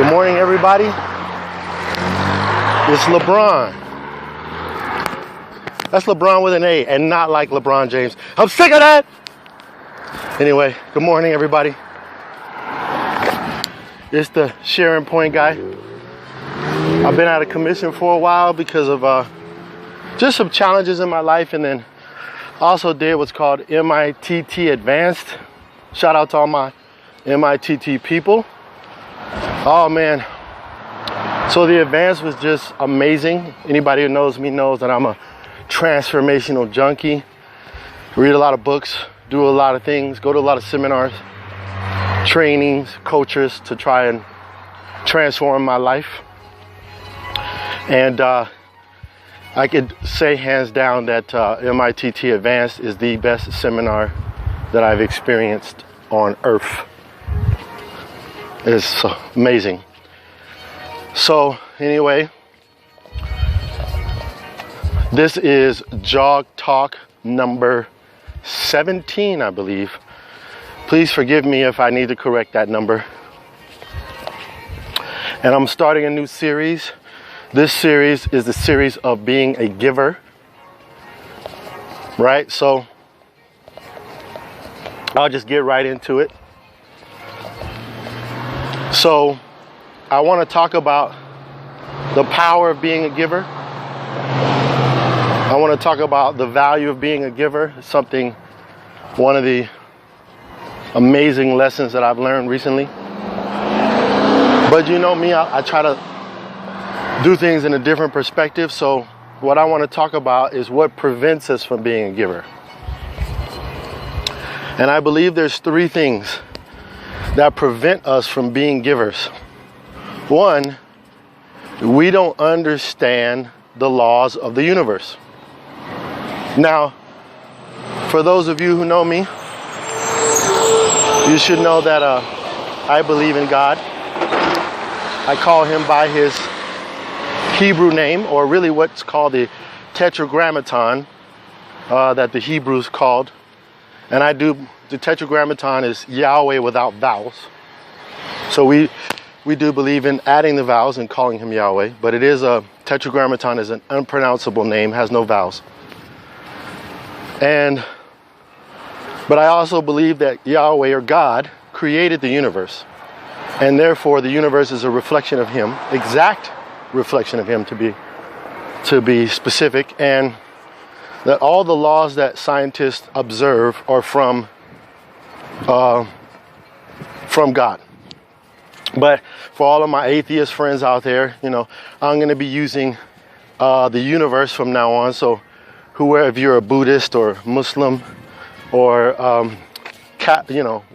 Good morning, everybody. It's LeBron. That's LeBron with an A and not like LeBron James. I'm sick of that. Anyway, good morning, everybody. It's the sharing point guy. I've been out of commission for a while because of just some challenges in my life, and then also did what's called MITT Advanced. Shout out to all my MITT people. Oh man, so the advance was just amazing. Anybody who knows me knows that I'm a transformational junkie. Read a lot of books, do a lot of things, go to a lot of seminars, trainings, coaches to try and transform my life. And I could say hands down that MITT Advanced is the best seminar that I've experienced on earth. It's amazing. So anyway, this is Jog Talk number 17, I believe. Please forgive me if I need to correct that number. And I'm starting a new series. This series is the series of being a giver. Right? So I'll just get right into it. So I want to talk about the power of being a giver. I want to talk about the value of being a giver. It's one of the amazing lessons that I've learned recently. But you know me, I try to do things in a different perspective. So what I want to talk about is what prevents us from being a giver. And I believe there's three things that prevent us from being givers. One, we don't understand the laws of the universe. Now, for those of you who know me, you should know that I believe in God. I call him by his Hebrew name, or really what's called the Tetragrammaton that the Hebrews called. And the Tetragrammaton is Yahweh without vowels. So we do believe in adding the vowels and calling him Yahweh, but Tetragrammaton is an unpronounceable name, has no vowels. But I also believe that Yahweh, or God, created the universe. And therefore the universe is a reflection of him, exact reflection of him to be specific, and that all the laws that scientists observe are from God. But for all of my atheist friends out there, I'm going to be using the universe from now on. So if you're a Buddhist or Muslim or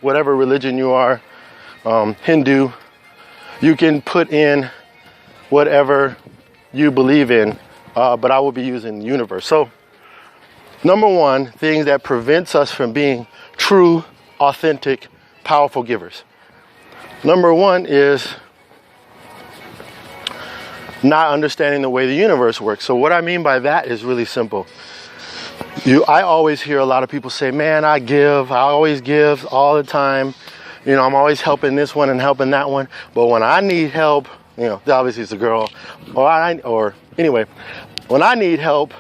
whatever religion you are, Hindu, you can put in whatever you believe in, but I will be using the universe. So number one thing that prevents us from being true, authentic, powerful givers. Number one is not understanding the way the universe works. So what I mean by that is really simple. I always hear a lot of people say, man, I always give all the time. I'm always helping this one and helping that one. But when I need help, obviously it's a girl, or anyway, when I need help,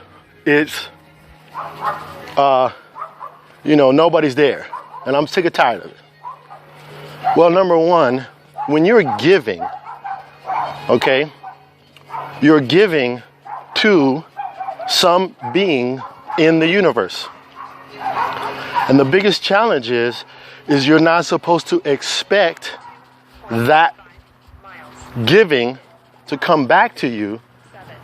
it's nobody's there, and I'm sick and tired of it. Well, number one, when you're giving, okay, you're giving to some being in the universe. And the biggest challenge is you're not supposed to expect that giving to come back to you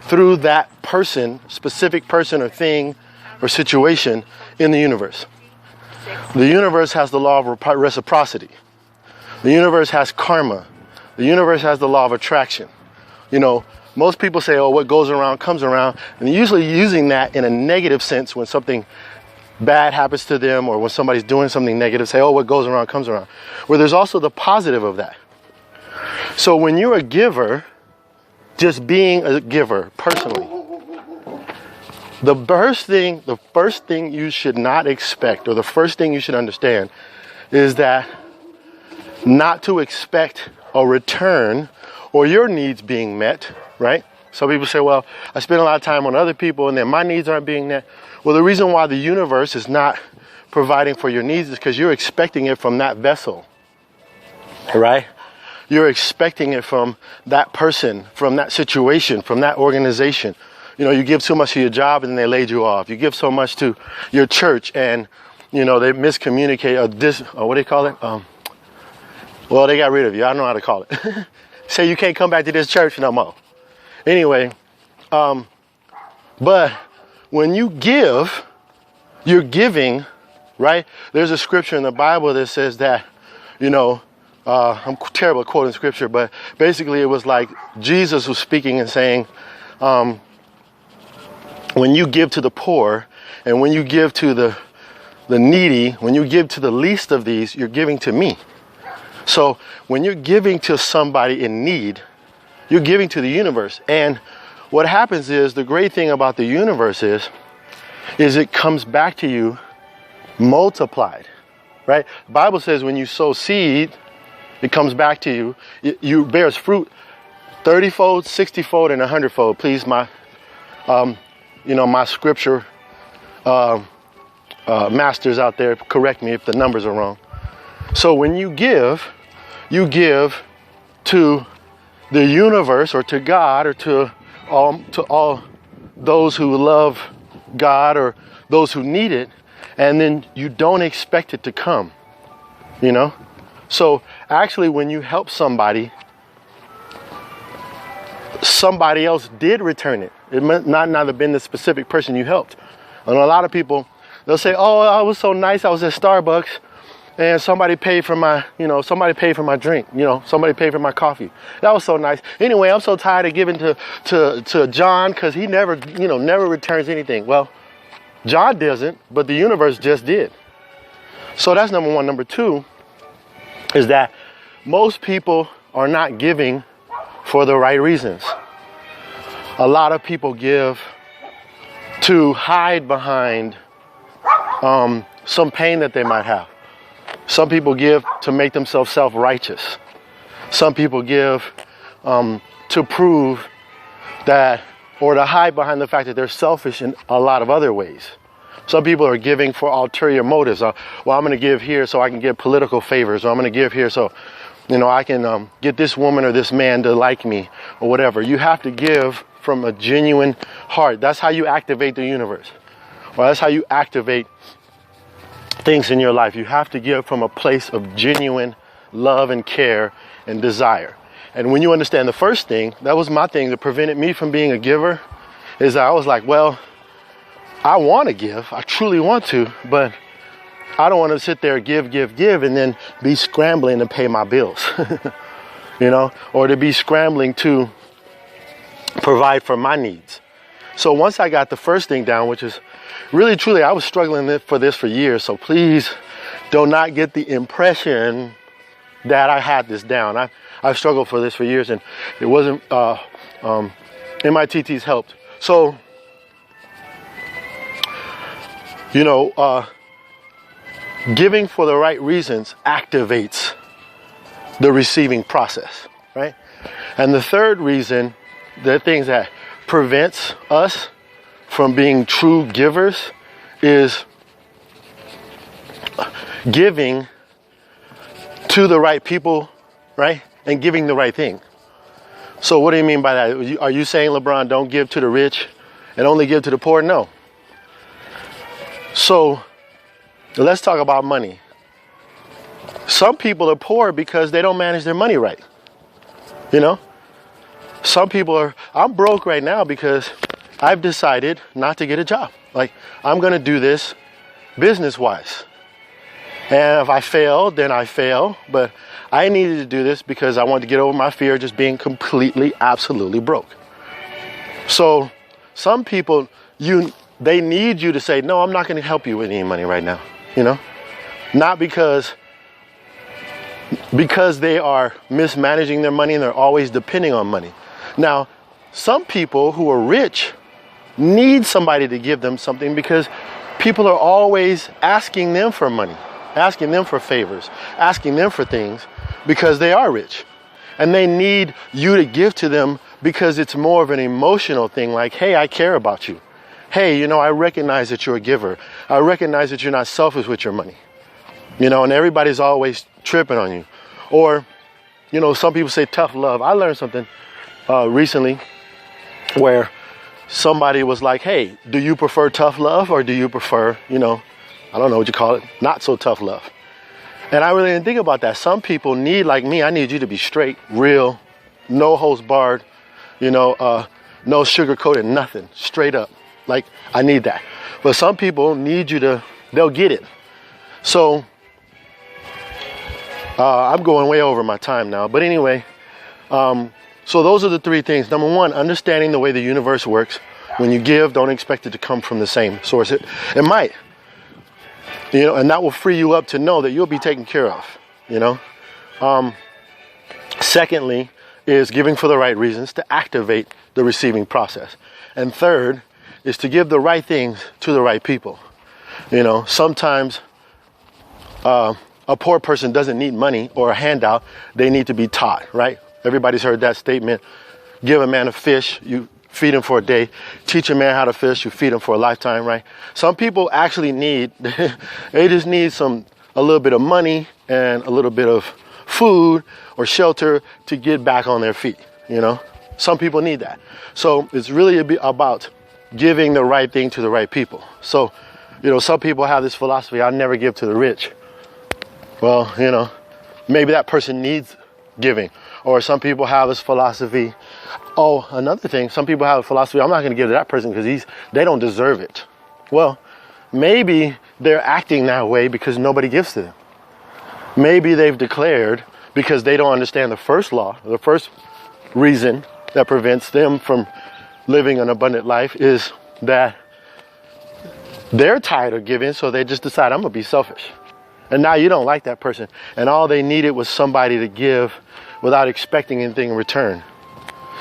through that person, specific person or thing or situation in the universe. The universe has the law of reciprocity. The universe has karma. The universe has the law of attraction. Most people say, oh, what goes around comes around. And they're usually using that in a negative sense when something bad happens to them, or when somebody's doing something negative, say, oh, what goes around comes around. Where there's also the positive of that. So when you're a giver, just being a giver personally, the first thing you should not expect, or the first thing you should understand, is that not to expect a return or your needs being met, right? Some people say, well, I spend a lot of time on other people and then my needs aren't being met. Well, the reason why the universe is not providing for your needs is because you're expecting it from that vessel, right? You're expecting it from that person, from that situation, from that organization. You know, you give too much to your job and they laid you off. You give so much to your church and, you know, they miscommunicate or what do they call it? Well, they got rid of you. I don't know how to call it. Say you can't come back to this church no more. Anyway, but when you give, you're giving, right? There's a scripture in the Bible that says that, you know, I'm terrible at quoting scripture, but basically it was like Jesus was speaking and saying, when you give to the poor and when you give to the needy, when you give to the least of these, you're giving to me. So when you're giving to somebody in need, you're giving to the universe. And what happens is, the great thing about the universe is it comes back to you multiplied, right? The Bible says when you sow seed, it comes back to you. You bears fruit 30-fold, 60-fold, and 100-fold. Please, my scripture masters out there, correct me if the numbers are wrong. So when you give to the universe or to God or to all those who love God or those who need it, and then you don't expect it to come, you know? So actually when you help somebody else did return it. It might not have been the specific person you helped. And a lot of people, they'll say, oh, I was so nice. I was at Starbucks and somebody paid for my drink. You know, somebody paid for my coffee. That was so nice. Anyway, I'm so tired of giving to John because he never returns anything. Well, John doesn't, but the universe just did. So that's number one. Number two is that most people are not giving for the right reasons. A lot of people give to hide behind some pain that they might have. Some people give to make themselves self-righteous. Some people give to prove that, or to hide behind the fact that they're selfish in a lot of other ways. Some people are giving for ulterior motives. Well, I'm going to give here so I can get political favors, or I'm going to give here so, you know, I can get this woman or this man to like me, or whatever. You have to give from a genuine heart. That's how you activate the universe. Or that's how you activate things in your life. You have to give from a place of genuine love and care and desire. And when you understand the first thing, that was my thing that prevented me from being a giver, is I was like, well, I want to give. I truly want to, but I don't want to sit there, give, and then be scrambling to pay my bills, you know, or to be scrambling to provide for my needs. So once I got the first thing down, which is really, truly, I was struggling for this for years. So please do not get the impression that I had this down. I've struggled for this for years, and it wasn't, MITT's helped. So, you know, giving for the right reasons activates the receiving process, right? And the third reason, the things that prevents us from being true givers, is giving to the right people, right? And giving the right thing. So what do you mean by that? Are you saying, LeBron, don't give to the rich and only give to the poor? No. So let's talk about money. Some people are poor because they don't manage their money right. You know? Some people I'm broke right now because I've decided not to get a job. Like, I'm going to do this business-wise. And if I fail, then I fail. But I needed to do this because I wanted to get over my fear of just being completely, absolutely broke. So some people, they need you to say, no, I'm not going to help you with any money right now. You know, not because they are mismanaging their money and they're always depending on money. Now, some people who are rich need somebody to give them something because people are always asking them for money, asking them for favors, asking them for things because they are rich. And they need you to give to them because it's more of an emotional thing, like, hey, I care about you. Hey, you know, I recognize that you're a giver. I recognize that you're not selfish with your money. You know, and everybody's always tripping on you. Or, you know, some people say tough love. I learned something recently where somebody was like, hey, do you prefer tough love or do you prefer, you know, I don't know what you call it, not so tough love? And I really didn't think about that. Some people need, like me, I need you to be straight, real, no holds barred, you know, no sugarcoated, nothing, straight up. Like, I need that. But some people need you to, they'll get it. So I'm going way over my time now. But anyway, so those are the three things. Number one, understanding the way the universe works. When you give, don't expect it to come from the same source. It might, you know, and that will free you up to know that you'll be taken care of, you know. Secondly, is giving for the right reasons to activate the receiving process. And third is to give the right things to the right people. You know, sometimes a poor person doesn't need money or a handout. They need to be taught, right? Everybody's heard that statement. Give a man a fish, you feed him for a day. Teach a man how to fish, you feed him for a lifetime, right? Some people actually need, they just need a little bit of money and a little bit of food or shelter to get back on their feet, you know? Some people need that. So it's really about giving the right thing to the right people. So, you know, some people have this philosophy, I'll never give to the rich. Well, you know, maybe that person needs giving. Or some people have this philosophy, oh, another thing, some people have a philosophy, I'm not going to give to that person because they don't deserve it. Well, maybe they're acting that way because nobody gives to them. Maybe they've declared, because they don't understand the first law, the first reason that prevents them from living an abundant life is that they're tired of giving, so they just decide, I'm going to be selfish. And now you don't like that person. And all they needed was somebody to give without expecting anything in return.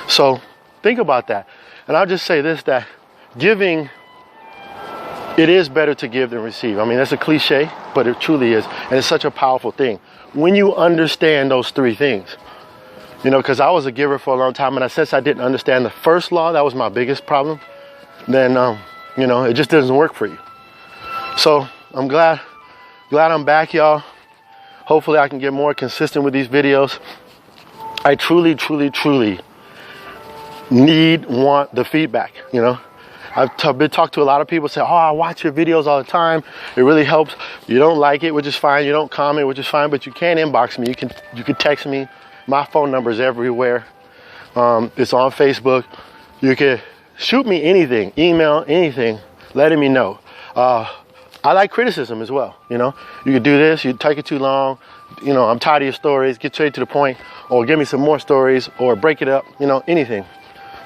So think about that. And I'll just say this, that giving, it is better to give than receive. I mean, that's a cliche, but it truly is. And it's such a powerful thing. When you understand those three things, you know, because I was a giver for a long time, and since I didn't understand the first law, that was my biggest problem, then, you know, it just doesn't work for you. So I'm glad I'm back, y'all. Hopefully I can get more consistent with these videos. I truly, truly, truly want the feedback, you know. I've been talked to a lot of people say, oh, I watch your videos all the time. It really helps. You don't like it, which is fine. You don't comment, which is fine, but you can inbox me. You can text me. My phone number is everywhere. It's on Facebook. You can shoot me anything, email, anything, letting me know. I like criticism as well, you know. You could do this, you take it too long, you know, I'm tired of your stories, get straight to the point, or give me some more stories, or break it up, you know, anything.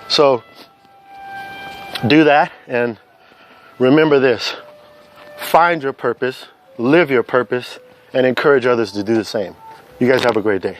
So do that, and remember this: find your purpose, live your purpose, and encourage others to do the same. You guys have a great day.